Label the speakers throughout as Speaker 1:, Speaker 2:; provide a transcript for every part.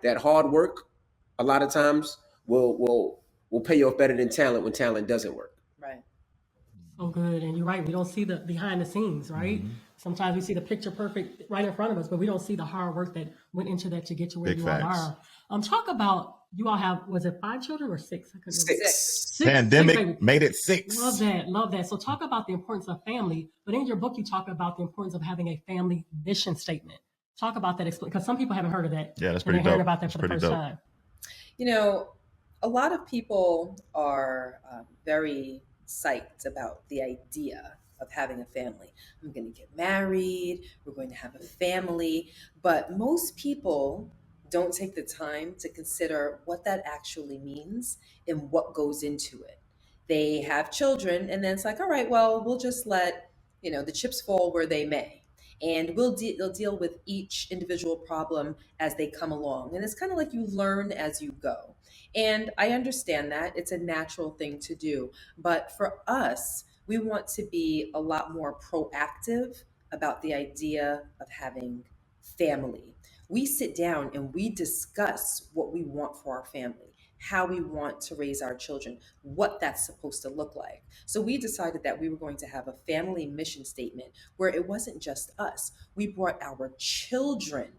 Speaker 1: That hard work, a lot of times, will pay you off better than talent when talent doesn't work.
Speaker 2: Right.
Speaker 3: So good. And you're right. We don't see the behind the scenes, right?
Speaker 4: Mm-hmm.
Speaker 3: Sometimes we see the picture perfect right in front of us, but we don't see the hard work that went into that to get to where
Speaker 4: Big
Speaker 3: you all
Speaker 4: facts.
Speaker 3: are. Talk about, you all have, was it 5 children or 6? I couldn't remember.
Speaker 1: Six.
Speaker 3: Six
Speaker 4: Pandemic
Speaker 3: babies.
Speaker 4: made it 6.
Speaker 3: Love that. Love that. So talk about the importance of family, but in your book, you talk about the importance of having a family mission statement. Talk about that, because some people haven't heard of that.
Speaker 4: Yeah, that's
Speaker 3: and
Speaker 4: pretty
Speaker 3: they're hearing
Speaker 4: dope.
Speaker 3: about that
Speaker 4: That's
Speaker 3: for the
Speaker 4: pretty
Speaker 3: first
Speaker 4: dope.
Speaker 3: time.
Speaker 2: You know, a lot of people are very psyched about the idea of having a family. I'm going to get married, we're going to have a family, but most people don't take the time to consider what that actually means and what goes into it. They have children, and then it's like, all right, well, we'll just let, the chips fall where they may. And they'll deal with each individual problem as they come along. And it's kind of like you learn as you go. And I understand that it's a natural thing to do. But for us, we want to be a lot more proactive about the idea of having family. We sit down and we discuss what we want for our family, how we want to raise our children, what that's supposed to look like. So we decided that we were going to have a family mission statement where it wasn't just us. We brought our children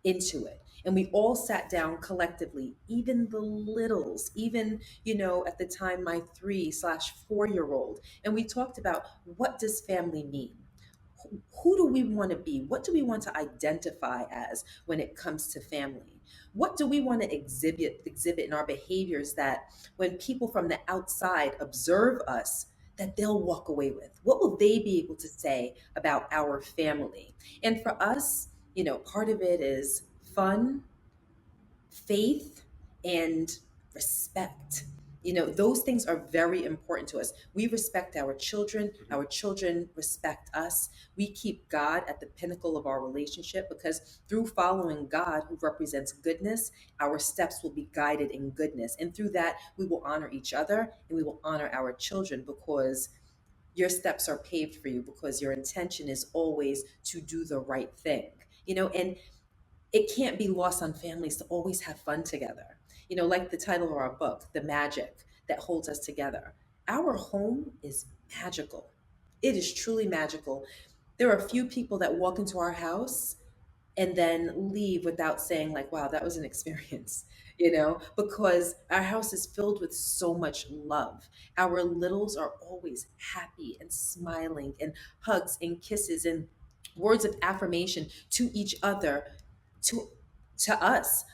Speaker 2: into it. And we all sat down collectively, even the littles, even, at the time, my 3/4-year-old. And we talked about, what does family mean? Who do we want to be? What do we want to identify as when it comes to family? What do we want to exhibit in our behaviors that when people from the outside observe us, that they'll walk away with? What will they be able to say about our family? And for us, part of it is fun, faith, and respect. Those things are very important to us. We respect our children respect us. We keep God at the pinnacle of our relationship, because through following God, who represents goodness, our steps will be guided in goodness. And through that, we will honor each other and we will honor our children, because your steps are paved for you, because your intention is always to do the right thing. And it can't be lost on families to always have fun together. Like the title of our book, The Magic That Holds Us Together. Our home is magical. It is truly magical. There are a few people that walk into our house and then leave without saying, like, wow, that was an experience, because our house is filled with so much love. Our littles are always happy and smiling, and hugs and kisses and words of affirmation to each other, to us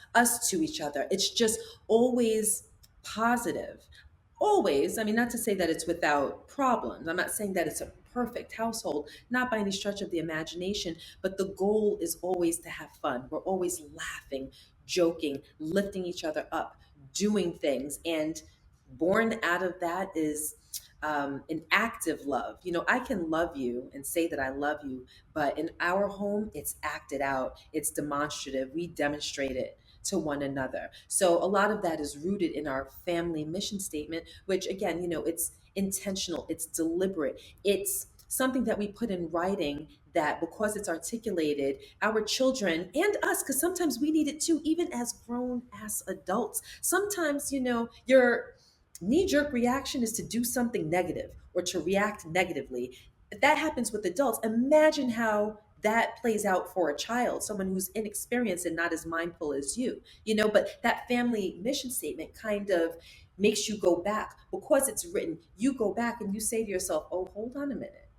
Speaker 2: to each other. It's just always positive. Always. I mean, not to say that it's without problems. I'm not saying that it's a perfect household, not by any stretch of the imagination, but the goal is always to have fun. We're always laughing, joking, lifting each other up, doing things. And born out of that is an active love. I can love you and say that I love you, but in our home, it's acted out, it's demonstrative. We demonstrate it to one another. So a lot of that is rooted in our family mission statement, which again, it's intentional, it's deliberate, it's something that we put in writing, that because it's articulated, our children and us, because sometimes we need it too, even as grown ass adults. Sometimes, your knee-jerk reaction is to do something negative or to react negatively. If that happens with adults, imagine how that plays out for a child, someone who's inexperienced and not as mindful as but that family mission statement kind of makes you go back. Because it's written, you go back and you say to yourself, oh, hold on a minute.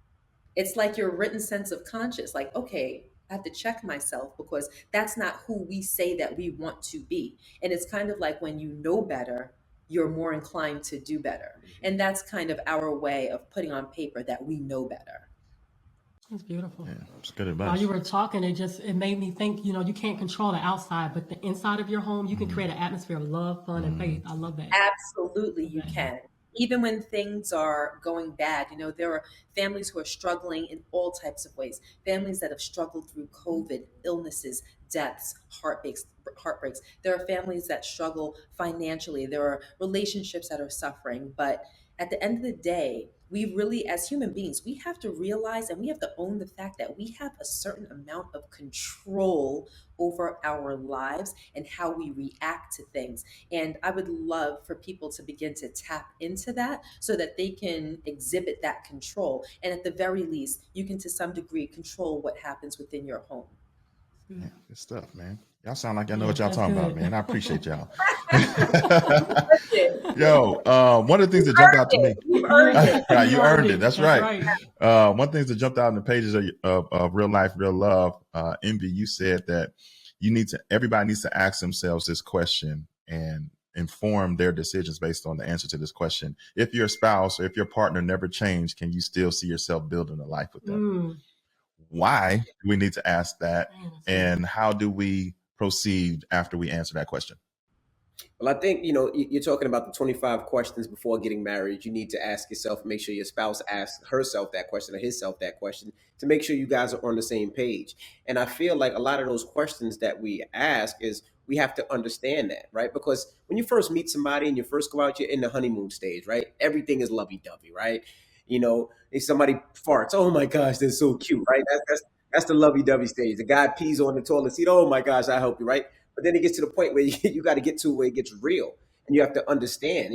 Speaker 2: It's like your written sense of conscience, like, okay, I have to check myself, because that's not who we say that we want to be. And it's kind of like, when you know better, you're more inclined to do better. And that's kind of our way of putting on paper that we know better.
Speaker 3: It's beautiful.
Speaker 4: Yeah, it's good
Speaker 3: While
Speaker 4: advice.
Speaker 3: you were talking, it made me think, you can't control the outside, but the inside of your home, you can create an atmosphere of love, fun, and faith. I love that.
Speaker 2: Absolutely, you can. Even when things are going bad, there are families who are struggling in all types of ways. Families that have struggled through COVID, illnesses, deaths, heartbreaks. There are families that struggle financially. There are relationships that are suffering. But at the end of the day, we really, as human beings, we have to realize and we have to own the fact that we have a certain amount of control over our lives and how we react to things. And I would love for people to begin to tap into that so that they can exhibit that control. And at the very least, you can to some degree control what happens within your home.
Speaker 4: Yeah, good stuff, man. Y'all sound like y'all know
Speaker 3: Yeah,
Speaker 4: what y'all
Speaker 3: that's
Speaker 4: talking about,
Speaker 3: good.
Speaker 4: man. I appreciate y'all.
Speaker 2: You
Speaker 4: Yo, one of the things that jumped out to me,
Speaker 2: earned it.
Speaker 4: right, you earned it. That's right.
Speaker 3: right.
Speaker 4: One of the things that jumped out in the pages of Real Life, Real Love, Envy, you said that everybody needs to ask themselves this question and inform their decisions based on the answer to this question. If your spouse or if your partner never changed, can you still see yourself building a life with them? Why do we need to ask that? And how do we proceed after we answer that question?
Speaker 1: Well, I think, you're talking about the 25 questions before getting married. You need to ask yourself, make sure your spouse asks herself that question or himself that question to make sure you guys are on the same page. And I feel like a lot of those questions that we ask is we have to understand that, right? Because when you first meet somebody and you first go out, you're in the honeymoon stage, right? Everything is lovey-dovey, right? If somebody farts, oh my gosh, they're so cute, right? That's the lovey-dovey stage. The guy pees on the toilet seat, oh my gosh, I help you, right? But then it gets to the point where you got to get to where it gets real, and you have to understand.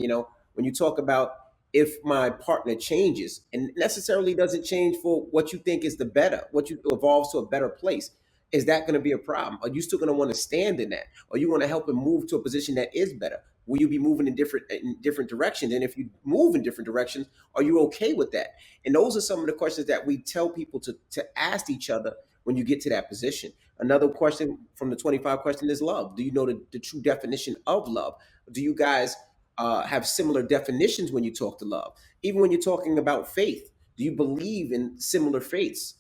Speaker 1: When you talk about if my partner changes and necessarily doesn't change for what you think is the better, what you evolves to a better place, is that going to be a problem? Are you still going to want to stand in that? Are you going to help him move to a position that is better? Will you be moving in different directions? And if you move in different directions, are you okay with that? And those are some of the questions that we tell people to ask each other when you get to that position. Another question from the 25 question is love. Do you know the true definition of love? Do you guys have similar definitions when you talk to love? Even when you're talking about faith, do you believe in similar faiths?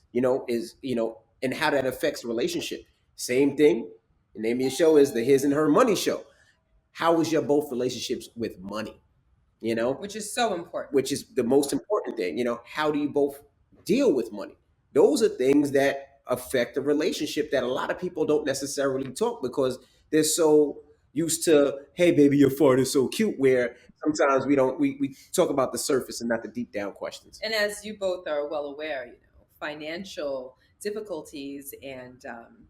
Speaker 1: And how that affects the relationship. Same thing. The name of your show is the His and Her Money Show. How is your both relationships with money?
Speaker 2: Which is so important.
Speaker 1: Which is the most important thing. How do you both deal with money? Those are things that affect a relationship that a lot of people don't necessarily talk because they're so used to, hey baby, your fart is so cute, where sometimes we talk about the surface and not the deep down questions.
Speaker 2: And as you both are well aware, financial difficulties and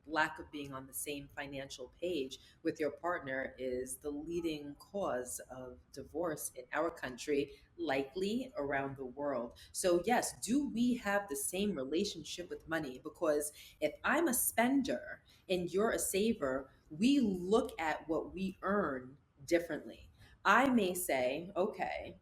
Speaker 2: lack of being on the same financial page with your partner is the leading cause of divorce in our country, likely around the world. So yes, do we have the same relationship with money? Because if I'm a spender and you're a saver, we look at what we earn differently. I may say, okay,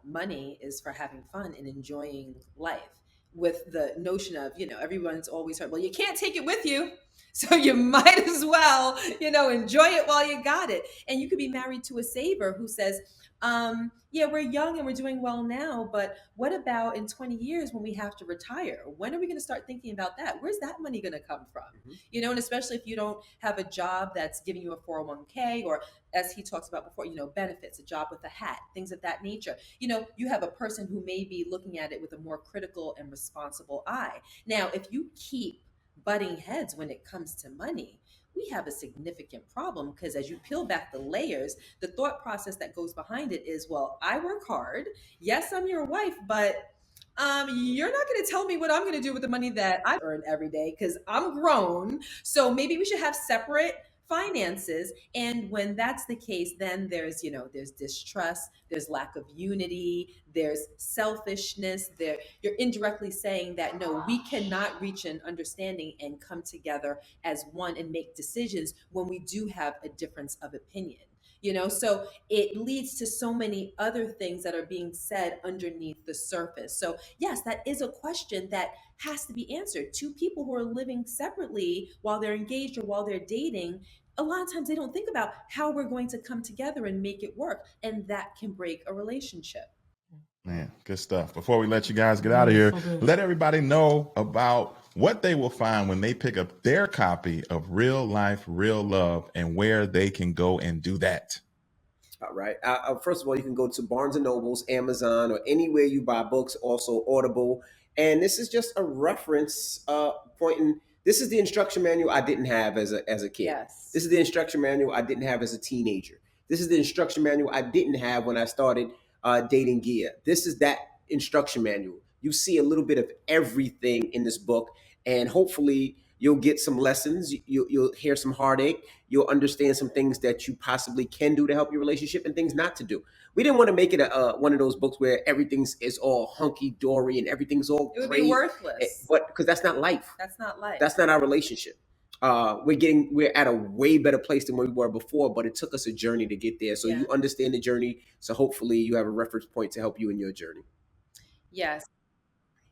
Speaker 2: money is for having fun and enjoying life, with the notion of, everyone's always heard, well, you can't take it with you. So you might as well, enjoy it while you got it. And you could be married to a saver who says, yeah, we're young and we're doing well now, but what about in 20 years when we have to retire? When are we going to start thinking about that? Where's that money going to come from? And especially if you don't have a job that's giving you a 401k, or as he talks about before, benefits, a job with a hat, things of that nature. You have a person who may be looking at it with a more critical and responsible eye. Now, if you keep butting heads when it comes to money, we have a significant problem, because as you peel back the layers, the thought process that goes behind it is, well, I work hard. Yes, I'm your wife, but you're not going to tell me what I'm going to do with the money that I earn every day because I'm grown. So maybe we should have separate finances. And when that's the case, then there's distrust, there's lack of unity, there's selfishness. You're indirectly saying that no, we cannot reach an understanding and come together as one and make decisions when we do have a difference of opinion. So it leads to so many other things that are being said underneath the surface. So yes, that is a question that has to be answered. Two people who are living separately while they're engaged or while they're dating, a lot of times they don't think about how we're going to come together and make it work, and that can break a relationship.
Speaker 4: Man, good stuff. Before we let you guys get out of here, let everybody know about what they will find when they pick up their copy of Real Life, Real Love, and where they can go and do that.
Speaker 1: All right. First of all, you can go to Barnes & Nobles, Amazon, or anywhere you buy books, also Audible. And this is just a reference pointing. This is the instruction manual I didn't have as a kid.
Speaker 2: Yes.
Speaker 1: This is the instruction manual I didn't have as a teenager. This is the instruction manual I didn't have when I started dating gear. This is that instruction manual. You see a little bit of everything in this book, and hopefully you'll get some lessons. You'll hear some heartache. You'll understand some things that you possibly can do to help your relationship and things not to do. We didn't want to make it one of those books where everything's is all hunky dory and everything's all
Speaker 2: It would
Speaker 1: great.
Speaker 2: be worthless.
Speaker 1: But because that's not life.
Speaker 2: That's not life.
Speaker 1: That's not our relationship. We're at a way better place than we were before, but it took us a journey to get there. So
Speaker 2: Yeah.
Speaker 1: you understand the journey. So hopefully you have a reference point to help you in your journey.
Speaker 2: Yes.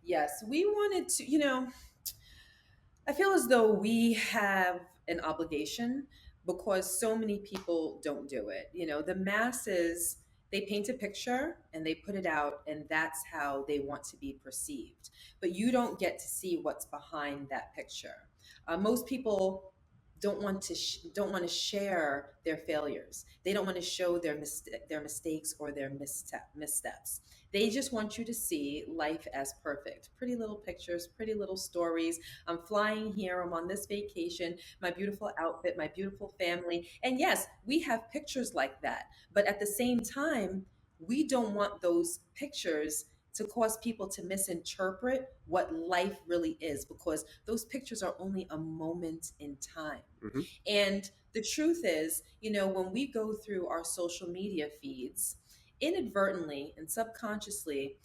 Speaker 2: Yes. We wanted to, I feel as though we have an obligation because so many people don't do it. The masses, they paint a picture and they put it out, and that's how they want to be perceived. But you don't get to see what's behind that picture. Most people don't want to share their failures. They don't want to show their mistakes or their missteps. They just want you to see life as perfect. Pretty little pictures, pretty little stories. I'm flying here, I'm on this vacation, my beautiful outfit, my beautiful family. And yes, we have pictures like that. But at the same time, we don't want those pictures to cause people to misinterpret what life really is, because those pictures are only a moment in time.
Speaker 1: Mhm.
Speaker 2: And the truth is, when we go through our social media feeds, inadvertently and subconsciously,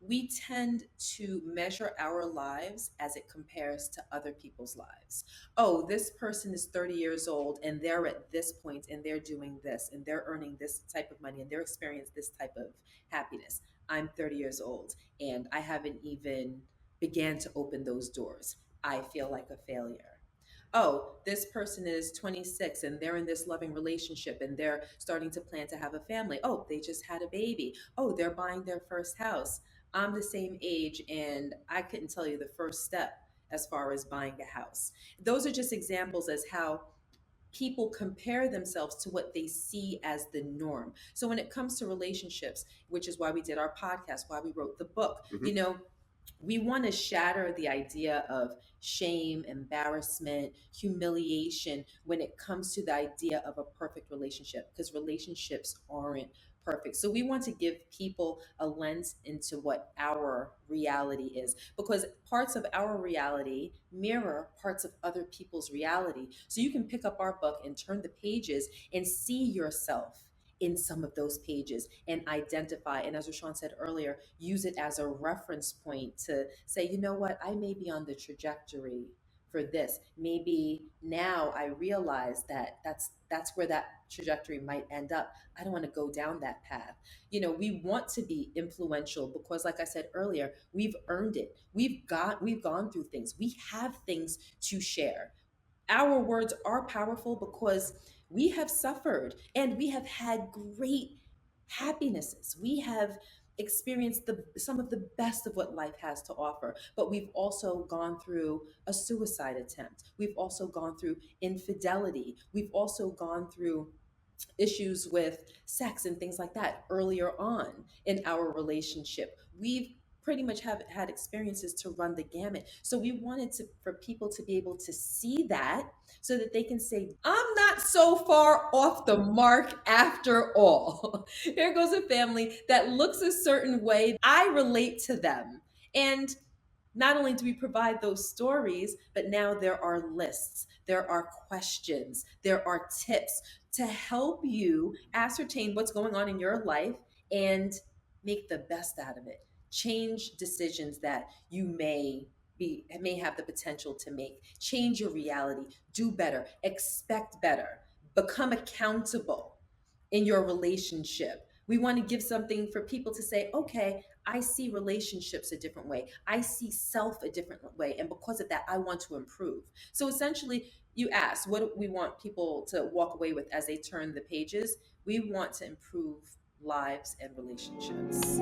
Speaker 2: we tend to measure our lives as it compares to other people's lives. Oh, this person is 30 years old and they're at this point and they're doing this and they're earning this type of money and they're experiencing this type of happiness. I'm 30 years old and I haven't even began to open those doors. I feel like a failure. Oh, this person is 26 and they're in this loving relationship and they're starting to plan to have a family. Oh, they just had a baby. Oh, they're buying their first house. I'm the same age and I couldn't tell you the first step as far as buying a house. Those are just examples as how people compare themselves to what they see as the norm. So when it comes to relationships, which is why we did our podcast, why we wrote the book,
Speaker 1: Mhm.
Speaker 2: we want to shatter the idea of shame, embarrassment, humiliation when it comes to the idea of a perfect relationship, because relationships aren't perfect. So we want to give people a lens into what our reality is, because parts of our reality mirror parts of other people's reality. So you can pick up our book and turn the pages and see yourself in some of those pages and identify. And as Rashawn said earlier, use it as a reference point to say, you know what, I may be on the trajectory for this. Maybe now I realize that that's where that trajectory might end up. I don't want to go down that path. We want to be influential because, like I said earlier, we've earned it. We've gone through things. We have things to share. Our words are powerful because we have suffered and we have had great happinesses. We have experienced some of the best of what life has to offer, but we've also gone through a suicide attempt. We've also gone through infidelity. We've also gone through issues with sex and things like that earlier on in our relationship. We've pretty much have had experiences to run the gamut. So we wanted for people to be able to see that so that they can say, I'm not so far off the mark after all. Here goes a family that looks a certain way. I relate to them. And not only do we provide those stories, but now there are lists, there are questions, there are tips to help you ascertain what's going on in your life and make the best out of it. Change decisions that you may have the potential to make. Change your reality, do better, expect better, become accountable in your relationship. We want to give something for people to say, okay, I see relationships a different way. I see self a different way. And because of that, I want to improve. So essentially, you asked, what do we want people to walk away with as they turn the pages? We want to improve lives and relationships.